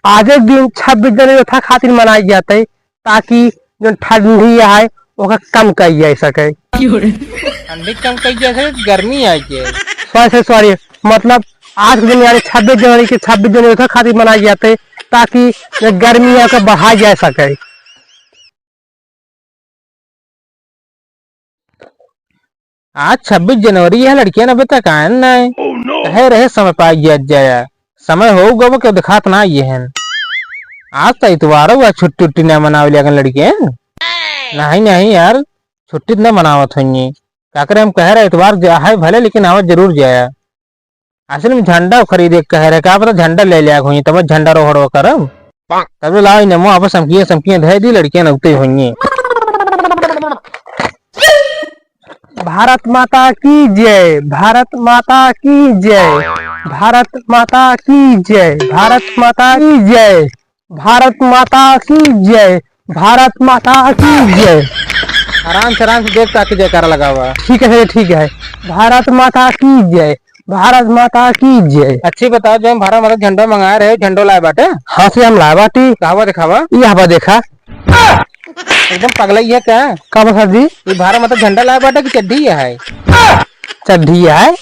आज एक दिन 26 जनवरी था खातिर मनाई जाते ताकि जो ठंडी है वो कम कई जा सके। ठंडी कम कई जैसे गर्मी आई है। सॉरी मतलब आज के दिन यानी 26 जनवरी के 26 जनवरी था खातिर मनाई जाते ताकि गर्मी का बढ़ाई जा सके। आज 26 जनवरी है, लड़कियां अभी तक आए नहीं। कहे रहे समय पाई गया जाया, समय होगा वो क्यों दिखात ना ये है। आज तो इतवार हुआ, छुट्टी उट्टी न मनावे लगन लड़कियां। नहीं नहीं यार, छुट्टी न मनावत होंगी। क्या करे, हम कह रहे इतवार जा है भले, लेकिन आवत जरूर जाया। असल में झंडा खरीदे कह रहे, क्या पता झंडा ले लिया होंगी, तब झंडा रोहड़ो करम तब लाओ नमो आप समकिया समकिया धै दी, लड़कियां नगते होंगी। भारत माता की जय, भारत माता की जय, भारत माता की जय, भारत माता की जय, भारत माता की जय, भारत माता की जय। आराम से देख ताकि जयकारा लगा हुआ। ठीक है ठीक है। भारत माता की जय, भारत माता की जय। अच्छी बताओ, जो हम भारत माता झंडा मंगा रहे, झंडो लाए बाटे। हाँ से हम लाए बाटी। कहावा दिखावा, यहाँ देखा एकदम पगला ही है क्या? कब सर जी? ये भारत माता झंडा लाए बाटे की चड्डी है? चड्डी है।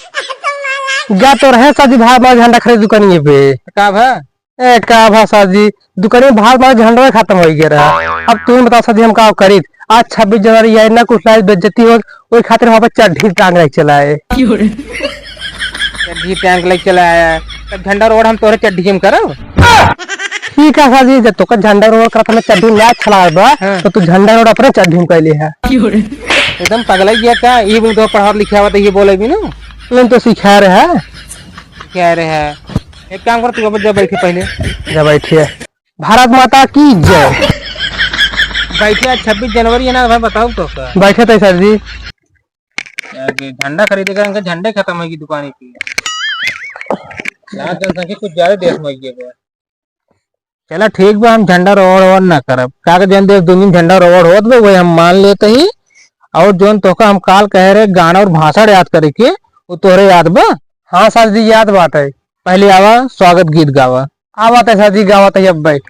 जा तो रहे सर जी भारत माता झंडा खरीद दुकानिए पे। का भा ए का भा सर जी, दुकानिए भारत माता झंडा खत्म हो गया रहा। अब तुम बताओ सर जी हम का करी? आज 26 जनवरी है ना, कुछ लाइट बेइज्जती हो वही खातिर वहां पर चड्डी टांग रख चला है। चड्डी टांग ले चला आया, तब झंडा रोड हम तोरे चड्डी में करो। ठीक है सर जी, जब तो झंडा रोड करता मैं चड्डी में अच्छा लगा तो तू झंडा रोड अपने चड्डी में कैले है। एकदम पगला ही है क्या? ये भी तो पढ़ा लिखा हुआ, तो ये बोले भी ना तुम तो सिखा रहे है। क्या रहे है? एक काम कर, तू जब बैठे पहले जब बैठिए। भारत माता की जय। बैठे, 26 जनवरी है ना भाई, बताओ तो क्या बैठे थे सर जी। झंडा खरीदेगा, इनका झंडे खत्म होगी दुकान की। यहाँ जनसंख्या कुछ ज्यादा देश में है। चला ठीक बा, हम झंडा रोड वोड ना करब। कागज जन देश दो दिन झंडा रोड हो तो वही हम मान लेते ही। और जोन तो हम काल कह रहे गाना और भाषण याद करे के, वो तोरे याद बा? हाँ सर जी याद बात है। पहले आवा स्वागत गीत गावा। आवत है सर जी, गावत है अब बैठ।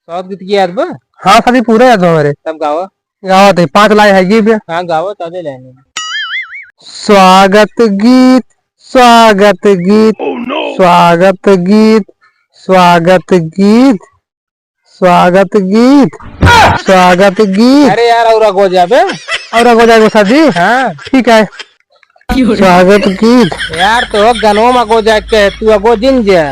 स्वागत गीत की याद बा? हाँ सर जी पूरे याद हमारे। तब गावा। गावत है 5 लाए है जी। हाँ गावा, ताजे लेने। स्वागत गीत, स्वागत गीत, स्वागत गीत, स्वागत गीत, स्वागत गीत, स्वागत गीत। अरे यार और अगो जाबे, और हो जाएगा सर जी। हाँ ठीक है। स्वागत गीत यार, तो गनों में अगो जाके तू अगो जिन जा।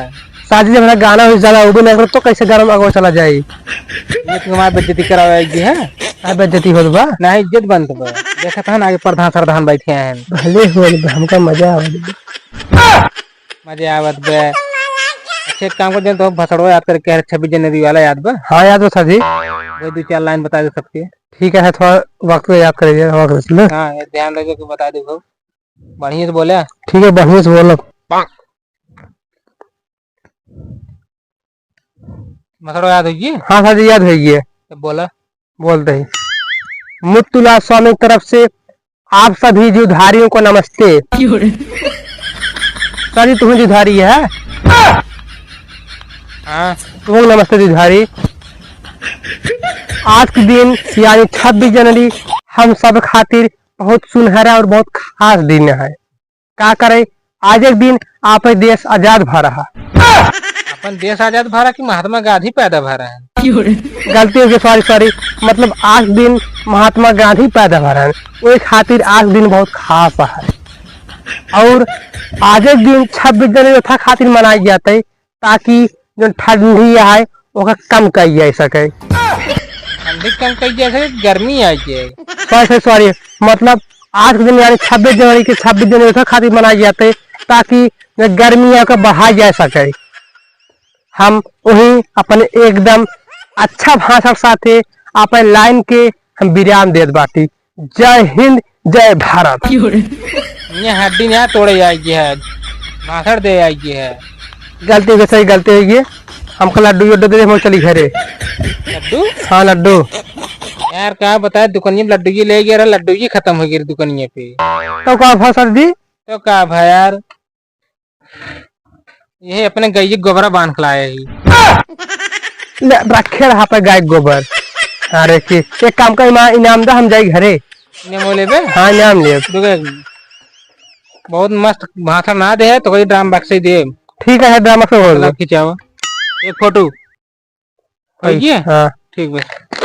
सर जी, मेरा गाना हो ज्यादा वो भी नहीं करो तो कैसे गाना में आगे चला जाए? ये तुम्हारी बेइज्जती करावेगी है? बेइज्जती हो बा ना इज्जत बनत बा। देखा था ना आगे प्रधान सरधान बैठे हैं। भले हो हमका मजा मजा आवत बे। अच्छे एक काम कर दे, तो भसड़ो याद करके 26 जनवरी वाला याद बा? हाँ याद हो सर जी। वो 2-4 लाइन बता दे सकती है? ठीक है, थोड़ा वक्त पे याद करिए वक्त में। हाँ ये ध्यान रखे कि बता दे बढ़िया से बोले। ठीक है, बढ़िया से बोलो। मसड़ो याद होगी? हाँ सर जी याद है ये। तो बोला बोलते ही मुत्तुला स्वामी की तरफ से आप सभी जुधारियों को नमस्ते। सर जी तुम्हें जुधारी है? हाँ तुम्हें नमस्ते जुधारी। आज के दिन यानी 26 जनवरी हम सब खातिर बहुत सुनहरा और बहुत खास दिन है। क्या करे, आज एक दिन आप देश आजाद भा रहा। अपन देश आजाद भरा कि महात्मा गांधी पैदा भरा है? गलती हो गई, सॉरी सॉरी। मतलब आज दिन महात्मा गांधी पैदा भरा है, वो खातिर आज दिन बहुत खास है। और आज एक दिन 26 जनवरी था खातिर मनाई जाते ताकि जो ठंडी है वो कम कई जा सके। ठंडी कम कई जैसे गर्मी आई है। सॉरी मतलब आज के दिन यानी 26 जनवरी के 26 जनवरी था खातिर मनाई जाते ताकि गर्मियों का बढ़ाई जा सके। हम वही अपने एकदम अच्छा भाषण साथे अपन लाइन के हम विराम देत बाटी। जय हिंद, जय भारत। ये हड्डी यहाँ तोड़े आएगी है, भाषण दे आएगी है। गलती हो सही, गलती हो गई। हमको लड्डू उड्डू दे, हम चली घरे। लड्डू? हाँ लड्डू। यार क्या बताए, दुकानिया में लड्डू ले गया, लड्डू खत्म हो गई दुकानिया पे। तो क्या सर जी? तो क्या भाई यार, ये अपने गई गोबरा बांध के लाए ही। रखे रहा पे गाय के गोबर। अरे की एक काम का इनाम दा, हम जाए घरे। इन्हें मोले बे हाँ इनाम ले। रुके, बहुत मस्त भाषण ना दे तो कोई ड्राम बक्से ही दे। ठीक है ड्रामा से बोल दो। खिंचाओ एक फोटो। ये हाँ ठीक बस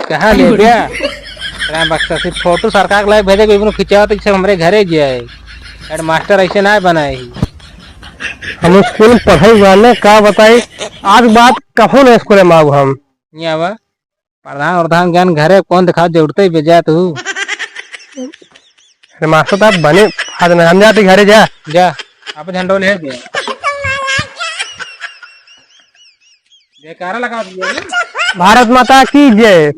कहाँ ले गया ड्राम बक्सा से फोटो सरकार लाए भेजे कोई खिंचाओ तो हमारे घरे जाए। हेड मास्टर ऐसे ना बनाए ही। हम स्कूल में पढ़े हुआ ने का बताई आज बात कहो ना स्कूल में आऊ हम। ये आवा प्रधान प्रधान ज्ञान घरे कौन दिखा जरूरत ही बेजा तू। मास्टर साहब बने हम जाते घरे जा। जा आप झंडो ले दे जयकारा लगा दिया। भारत माता की जय।